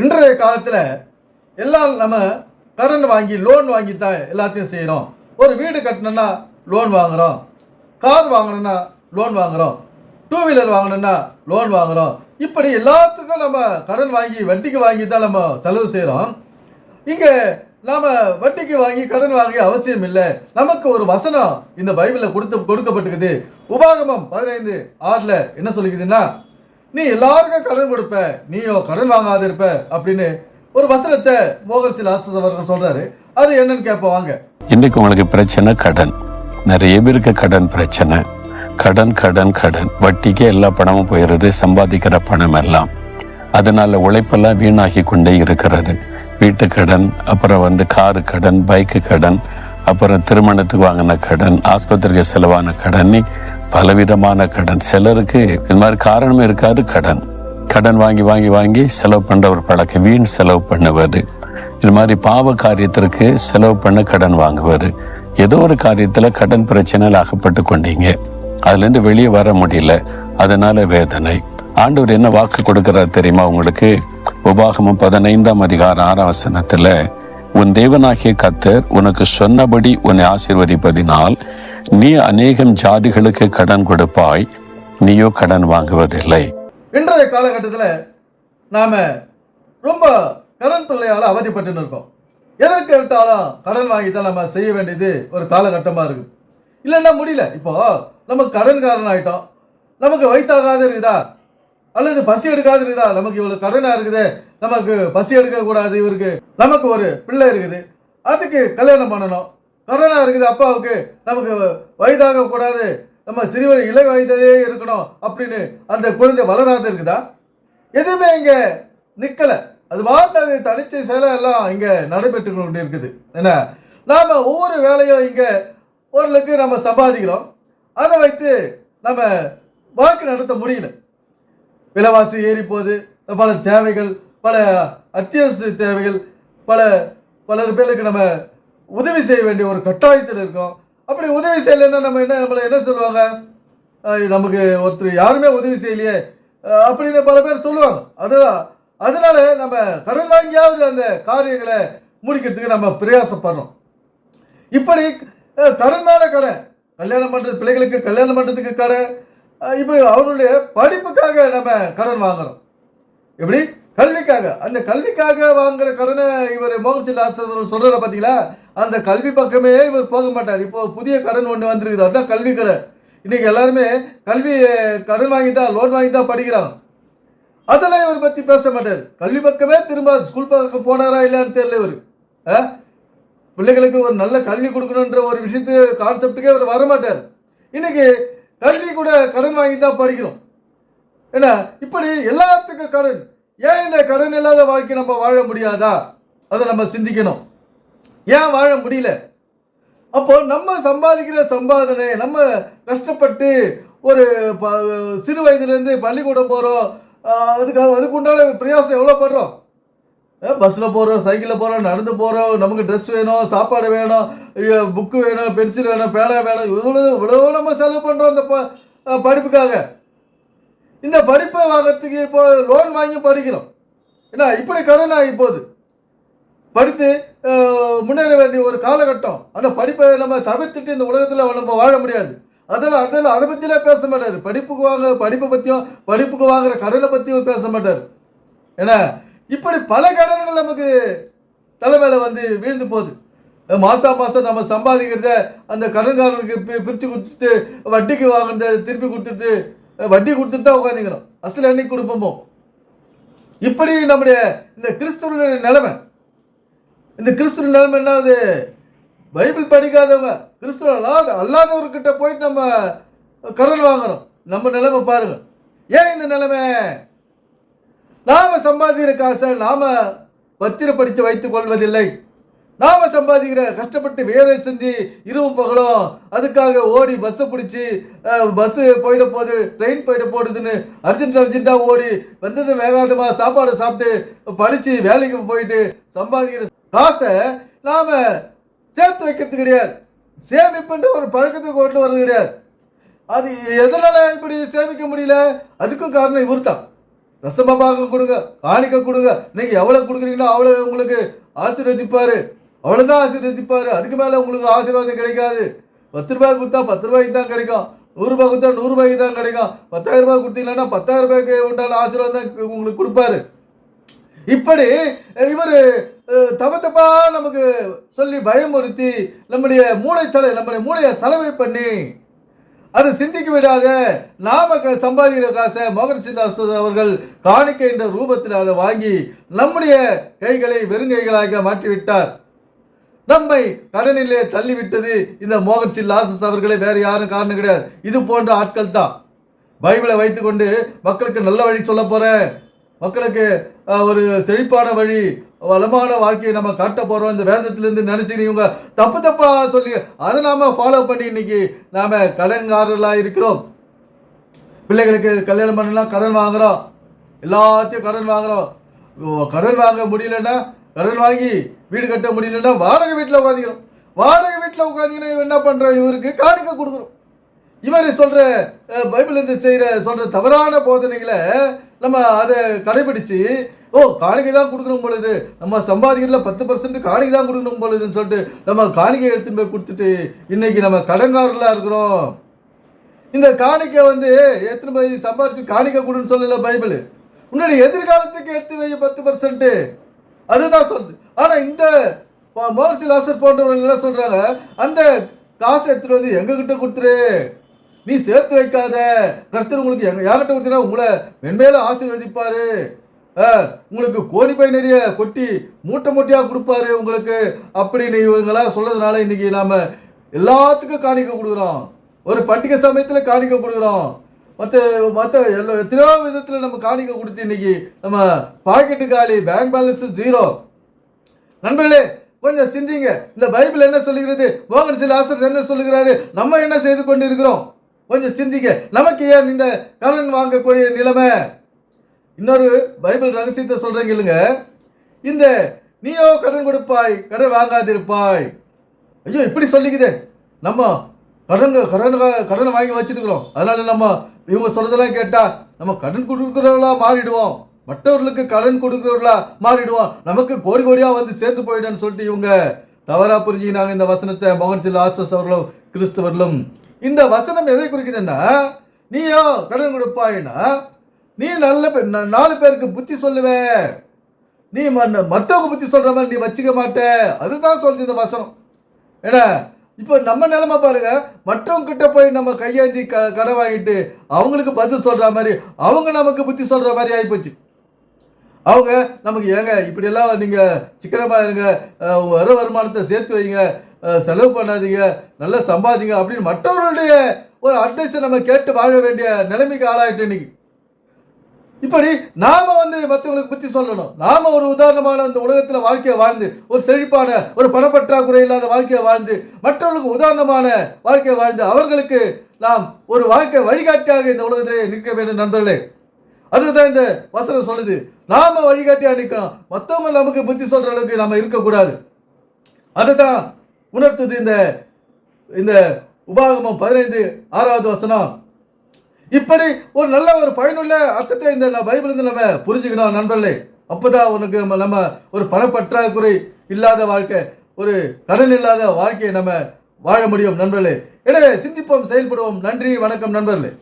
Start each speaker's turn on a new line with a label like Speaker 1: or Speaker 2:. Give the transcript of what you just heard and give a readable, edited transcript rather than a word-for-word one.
Speaker 1: இன்றைய காலத்தில் எல்லாம் நம்ம கடன் வாங்கி லோன் வாங்கி தான் எல்லாத்தையும் செய்கிறோம். ஒரு வீடு கட்டணுன்னா லோன் வாங்குகிறோம், கார் வாங்கணுன்னா லோன் வாங்குகிறோம், டூ வீலர் வாங்கணுன்னா லோன் வாங்குகிறோம். இப்படி எல்லாத்துக்கும் நம்ம கடன் வாங்கி வட்டிக்கு வாங்கி தான் நம்ம செலவு செய்கிறோம். இங்கே நாம் வட்டிக்கு வாங்கி கடன் வாங்கி அவசியம் இல்லை. நமக்கு ஒரு வசனம் இந்த பைபிளில் கொடுக்கப்பட்டிருக்குது. உபாகமம் 15:6 என்ன சொல்லிக்குதுன்னா, நீ எல்லாருக்கும் கடன் கொடுப்ப, நீயோ கடன் வாங்காத இருப்ப அப்படின்னு ஒரு வசனத்தை மோகன் சிலாசஸ் அவர்கள் சொல்றாரு. அது என்னன்னு கேட்போம் வாங்க.
Speaker 2: இன்னைக்கு உங்களுக்கு பிரச்சனை கடன். நிறைய பேருக்கு கடன் பிரச்சனை. கடன் கடன் கடன், வட்டிக்கே எல்லா பணமும் போயிடுறது, சம்பாதிக்கிற பணம் எல்லாம். அதனால உழைப்பெல்லாம் வீணாகி கொண்டே இருக்கிறது. வீட்டு கடன், அப்புறம் காரு கடன், பைக்கு கடன், அப்புறம் திருமணத்துக்கு வாங்கின கடன், ஆஸ்பத்திரிக்கு செலவான கடன், பலவிதமான கடன். சிலருக்கு இது மாதிரி காரணமே இருக்காது. கடன் வாங்கி வாங்கி வாங்கி செலவு பண்ற ஒரு பழக்கம், வீண் செலவு பண்ணுவது. இது மாதிரி பாவ காரியத்திற்கு செலவு பண்ண கடன் வாங்குவது. ஏதோ ஒரு காரியத்துல கடன் பிரச்சனையில் அகப்பட்டு கொண்டீங்க, அதுல இருந்து வெளியே வர முடியல, அதனால வேதனை. ஆண்டவர் என்ன வாக்கு கொடுக்கிறார் தெரியுமா உங்களுக்கு? உபாகமம் 15:6 உன் தேவனாகிய கர்த்தர் உனக்கு சொன்னபடி உன்னை ஆசீர்வதிப்பதினால் நீ அநேகம் ஜாதிகளுக்கு கடன் கொடுப்பாய், நீயோ கடன் வாங்குவதில்லை.
Speaker 1: இன்றைய காலகட்டத்தில் நாம ரொம்ப கடன் தொல்லையால் அவதிப்பட்டு இருக்கோம். எதற்கு எடுத்தாலும் கடன் வாங்கி தான் நம்ம செய்ய வேண்டியது ஒரு காலகட்டமாக இருக்குது. இல்லைன்னா முடியல. இப்போ நம்ம கடன்காரன் ஆகிட்டோம். நமக்கு வயசாகாத இருக்குதா, அல்லது பசி எடுக்காது இருக்குதா? நமக்கு இவ்வளோ கடனாக இருக்குது, நமக்கு பசி எடுக்கக்கூடாது, இவருக்கு நமக்கு ஒரு பிள்ளை இருக்குது, அதுக்கு கல்யாணம் பண்ணணும். கடனாக இருக்குது அப்பாவுக்கு, நமக்கு வயதாகக்கூடாது, நம்ம சிறுவர் இளை வயதிலே இருக்கணும் அப்படின்னு அந்த குழந்தை வளராது இருக்குதா? எதுவுமே இங்கே நிற்கலை. அது மாறினது தனிச்சை செயலை எல்லாம் இங்கே நடைபெற்று கொண்டு இருக்குது. என்ன, நாம் ஒவ்வொரு வேலையும் இங்கே ஓரளவுக்கு நம்ம சம்பாதிக்கிறோம். அதை வைத்து நம்ம வாழ்க்கை நடத்த முடியல. விலைவாசி ஏறி போகுது. பல தேவைகள், பல அத்தியாவசிய தேவைகள், பலர் பேருக்கு நம்ம உதவி செய்ய வேண்டிய ஒரு கட்டாயத்தில் இருக்கோம். அப்படி உதவி செய்யலைன்னா நம்மளை என்ன சொல்லுவாங்க? நமக்கு ஒருத்தர் யாருமே உதவி செய்யலையே அப்படின்னு பல பேர் சொல்லுவாங்க. அதனால நம்ம கடன் வாங்கியாவது அந்த காரியங்களை முடிக்கிறதுக்கு நம்ம பிரயாசப்படுறோம். இப்படி கடன் மேலே கடன், கல்யாணம் பண்ணுறது, பிள்ளைகளுக்கு கல்யாணம் பண்ணுறதுக்கு கடன், இப்படி அவர்களுடைய படிப்புக்காக நம்ம கடன் வாங்குறோம். எப்படி? கல்விக்காக. அந்த கல்விக்காக வாங்குற கடனை இவர் மோகன் ஆசிரியர் சொல்கிற பார்த்தீங்களா, அந்த கல்வி பக்கமே இவர் போக மாட்டார். இப்போ புதிய கடன் ஒன்று வந்துருக்குது, அதுதான் கல்வி கடன். இன்றைக்கி எல்லாருமே கல்வி கடன் வாங்கி தான், லோன் வாங்கி தான் படிக்கிறாங்க. அதெல்லாம் இவர் பற்றி பேச மாட்டார். கல்வி பக்கமே திரும்ப ஸ்கூல் பக்கம் போனாரா இல்லைன்னு தெரியல. இவர் பிள்ளைகளுக்கு ஒரு நல்ல கல்வி கொடுக்கணுன்ற ஒரு விஷயத்து கான்செப்டுக்கே இவர் வரமாட்டார். இன்னைக்கு கல்வி கூட கடன் வாங்கி தான் படிக்கிறோம். ஏன்னா இப்படி எல்லாத்துக்கும் கடன். ஏன் இந்த கடன் இல்லாத வாழ்க்கை நம்ம வாழ முடியாதா? அதை நம்ம சிந்திக்கணும். ஏன் வாழ முடியல? அப்போ நம்ம சம்பாதிக்கிற சம்பாதனை, நம்ம கஷ்டப்பட்டு ஒரு சிறு வயதுலேருந்து பள்ளிக்கூடம் போகிறோம், அதுக்கு உண்டான பிரயாசம் எவ்வளோ படுறோம்? பஸ்ஸில் போகிறோம், சைக்கிளில் போகிறோம், நடந்து போகிறோம், நமக்கு ட்ரெஸ் வேணும், சாப்பாடு வேணும், புக்கு வேணும், பென்சில் வேணும், பேனா வேணும், இவ்வளோ நம்ம செலவு பண்ணுறோம் இந்த படிப்புக்காக. இந்த படிப்பை வாங்கிறதுக்கு இப்போ லோன் வாங்கி படிக்கிறோம். ஏன்னா இப்படி கடன் ஆகி போகுது. படித்து முன்னேற வேண்டிய ஒரு காலகட்டம். அந்த படிப்பை நம்ம தவிர்த்துட்டு இந்த உலகத்தில் நம்ம வாழ முடியாது. அதை பற்றிலாம் பேச மாட்டார். படிப்பை பற்றியும், படிப்புக்கு வாங்குகிற கடனை பற்றியும் பேச மாட்டார். ஏன்னா இப்படி பல கடன்கள் நமக்கு தலைமையில வீழ்ந்து போகுது. மாதம் நம்ம சம்பாதிக்கிறத அந்த கடன்காரனுக்கு பிரித்து கொடுத்துட்டு, வட்டிக்கு வாங்கினத திருப்பி கொடுத்துட்டு, வட்டி கொடுத்துட்டு தான் உட்காந்துக்கிறோம். அசல் என்னைக்கு கொடுப்போமோ. இப்படி நம்முடைய இந்த கிறிஸ்துவனுடைய நிலைமை. இந்த கிறிஸ்துவ நிலைமை என்னாவது? பைபிள் படிக்காதவங்க, கிறிஸ்துவ அல்லாதவர்கிட்ட போயிட்டு நம்ம கடன் வாங்குறோம். நம்ம நிலைமை பாருங்க. ஏன் இந்த நிலைமை? நாம சம்பாதிக்கிற காசை நாம பத்திரப்படுத்தி வைத்துக் கொள்வதில்லை. நாம சம்பாதிக்கிற கஷ்டப்பட்டு வேலை செஞ்சு இரவும் பகலும் அதுக்காக ஓடி பஸ்ஸை பிடிச்சி, பஸ்ஸு போயிட போகுது, ட்ரெயின் போயிட போடுதுன்னு அர்ஜென்ட்டாக ஓடி வந்தது வேகாதமாக சாப்பாடு சாப்பிட்டு படித்து வேலைக்கு போயிட்டு சம்பாதிக்கிற காசை நாம் சேர்த்து வைக்கிறது கிடையாது. சேமிப்புன்ற ஒரு பழக்கத்துக்கு கொண்டு வர்றது கிடையாது. அது எதனால் இப்படி சேமிக்க முடியல? அதுக்கும் காரணம் இவர் தான். தசமபாகம் கொடுங்க, காணிக்க கொடுங்க. இன்னைக்கு எவ்வளவு கொடுக்குறீங்களோ அவ்வளவு உங்களுக்கு ஆசீர்வதிப்பாரு. அவ்வளவுதான் ஆசீர்வதிப்பாரு. அதுக்கு மேல உங்களுக்கு ஆசீர்வாதம் கிடைக்காது. 10 ரூபாய் கொடுத்தா 10 ரூபாய்க்கு தான் கிடைக்கும். 100 ரூபாய் கொடுத்தா 100 ரூபாய்க்கு தான் கிடைக்கும். 10,000 ரூபாய் கொடுத்தீங்கன்னா 10,000 ரூபாய்க்கு உண்டான ஆசீர்வாதம் தான் உங்களுக்கு கொடுப்பாரு. இப்படி இவர் தப்பா நமக்கு சொல்லி பயமுறுத்தி நம்முடைய மூளையை செலவு பண்ணி அதை சிந்திக்க விடாத நாம சம்பாதிக்கிற காசை மோகன்சிதாஸ் அவர்கள் காணிக்கை என்ற ரூபத்தில் அதை வாங்கி நம்முடைய கைகளை வெறுங்கைகளாக மாற்றிவிட்டார். நம்மை கடனிலே தள்ளிவிட்டது இந்த மோகன்சிங் லாசஸ் அவர்களே, வேற யாரும் காரணம் கிடையாது. இது போன்ற ஆட்கள் தான் பைபிளை வைத்துக்கொண்டு மக்களுக்கு நல்ல வழி சொல்ல போறேன், மக்களுக்கு ஒரு செழிப்பான வழி, வளமான வாழ்க்கையை நம்ம காட்ட போறோம், இந்த வேதத்திலிருந்து நினைச்சு இவங்க தப்பா சொல்லி அதை நாம ஃபாலோ பண்ணி இன்னைக்கு நாம கடன்காரர்களாக இருக்கிறோம். பிள்ளைகளுக்கு கல்யாணம் பண்ணலாம் கடன் வாங்குறோம், எல்லாத்தையும் கடன் வாங்குறோம். கடன் வாங்க முடியலன்னா, கடன் வாங்கி வீடு கட்ட முடியலன்னா வாடகை வீட்டில் உட்காந்துக்கிறோம். வாடகை வீட்டில் உட்காந்துங்கன்னா என்ன பண்றோம், இவருக்கு காணிக்க கொடுக்குறோம். இவர் சொல்ற பைபிள் சொல்ற தவறான போதனைகளை நம்ம அதை கடைபிடிச்சு காணிக்கை தான் கொடுக்கணும் பொழுது, நம்ம சம்பாதிக்கிறதுல 10% காணிக்கை தான் கொடுக்கணும் பொழுதுன்னு சொல்லிட்டு நம்ம காணிக்கை எடுத்துன்னு போய் கொடுத்துட்டு இன்னைக்கு நம்ம கடன்காரர்களாக இருக்கிறோம். இந்த காணிக்கை எத்தனை போய் சம்பாதிச்சு காணிக்கை கொடுன்னு சொல்லல பைபிள். உன்னுடைய எதிர்காலத்துக்கு எடுத்து வை 10%, அதுதான் சொல்லுது. ஆனா இந்த மோகன்சிங் லாசஸ் போன்றவர்கள் என்ன சொல்றாங்க, அந்த காசை எடுத்துட்டு எங்ககிட்ட கொடுத்துரு, நீ சேர்த்து வைக்காத, கர்த்தர் உங்களுக்கு யார்கிட்ட கொடுத்தீங்கன்னா உங்களை மென்மேல ஆசீர்வதிப்பாரு, உங்களுக்கு கோடி பை நிறைய கொட்டி மூட்டையா கொடுப்பாரு உங்களுக்கு அப்படின்னு இவங்களாம் சொல்றதுனால இன்னைக்கு நாம எல்லாத்துக்கும் காணிக்க கொடுக்குறோம். ஒரு பண்டிகை சமயத்தில் காணிக்க கொடுக்குறோம். மற்ற எத்தனையோ விதத்தில் நம்ம காணிக்க கொடுத்து இன்னைக்கு நம்ம பாக்கெட்டு காலி, பேங்க் பேலன்ஸ் 0. நண்பர்களே, கொஞ்சம் சிந்திங்க. இந்த பைபிள் என்ன சொல்லுகிறது, மோகன்சிங் லாசஸ் என்ன சொல்லுகிறாரு, நம்ம என்ன செய்து கொண்டு இருக்கிறோம், கொஞ்சம் சிந்திங்க. நமக்கு ஏன் இந்த கடன் வாங்கக்கூடிய நிலைமை? இன்னொரு பைபிள் ரகசியத்தை சொல்றேங்க இல்லைங்க, இந்த நீயோ கடன் கொடுப்பாய் கடன் வாங்காதிருப்பாய். ஐயோ இப்படி சொல்லிக்குதே, நம்ம கடனை வாங்கி வச்சுருக்கிறோம், அதனால நம்ம இவங்க சொல்றதெல்லாம் கேட்டா நம்ம கடன் கொடுக்குறவர்களா மாறிடுவோம், மற்றவர்களுக்கு கடன் கொடுக்குறவர்களா மாறிடுவோம், நமக்கு கோடி கோடியா சேர்ந்து போயிடுன்னு சொல்லிட்டு இவங்க தவறா புரிஞ்சுக்கினாங்க இந்த வசனத்தை, மோகன்சிங் லாசஸ் அவர்களும் கிறிஸ்தவர்களும். இந்த வசனம் எதை குறிக்குதுன்னா, நீயோ கடன் கொடுப்பாயின்னா நீ நல்ல 4 பேருக்கு புத்தி சொல்லுவ, நீ மற்றவங்க புத்தி சொல்ற மாதிரி நீ வச்சுக்க மாட்ட, அதுதான் சொல்லுது இந்த வசனம். ஏன்னா இப்போ நம்ம நிலைமை பாருங்க, மற்றவங்க கிட்ட போய் நம்ம கையேந்தி கடன் வாங்கிட்டு அவங்களுக்கு பதில் சொல்ற மாதிரி அவங்க நமக்கு புத்தி சொல்ற மாதிரி ஆகிப்போச்சு. அவங்க நமக்கு ஏங்க இப்படியெல்லாம் நீங்க சிக்கனமா இருங்க, வர வருமானத்தை சேர்த்து வைங்க, செலவு பண்ணாதீங்க, நல்லா சம்பாதிங்க அப்படின்னு மற்றவர்களுடைய ஒரு அட்வைஸை நம்ம கேட்டு வாழ வேண்டிய நிலைமைக்கு ஆளாயிட்டு இன்னைக்கு. இப்படி நாம மற்றவங்களுக்கு புத்தி சொல்லணும். நாம ஒரு உதாரணமான இந்த உலகத்துல வாழ்க்கையை வாழ்ந்து, ஒரு செழிப்பான ஒரு பணப்பற்றாக்குறை இல்லாத வாழ்க்கையை வாழ்ந்து, மற்றவர்களுக்கு உதாரணமான வாழ்க்கையை வாழ்ந்து, அவர்களுக்கு நாம் ஒரு வாழ்க்கை வழிகாட்டியாக இந்த உலகத்திலே நிற்க வேண்டும் நண்பர்களே. அதுதான் இந்த வசனம் சொல்லுது. நாம வழிகாட்டியா நிற்கணும், மற்றவங்க நமக்கு புத்தி சொல்ற அளவுக்கு நாம இருக்கக்கூடாது. அதுதான் உணர்த்துது இந்த உபாகமம் 15:6 வசனம். இப்படி ஒரு நல்ல ஒரு பயனுள்ள அர்த்தத்தை இந்த பைபிள் நம்ம புரிஞ்சுக்கணும் நண்பர்களே. அப்பதான் உனக்கு நம்ம ஒரு பணப்பற்றாக்குறை இல்லாத வாழ்க்கை, ஒரு கடன் இல்லாத வாழ்க்கையை நம்ம வாழ முடியும் நண்பர்களே. எனவே சிந்திப்போம், செயல்படுவோம். நன்றி, வணக்கம் நண்பர்களே.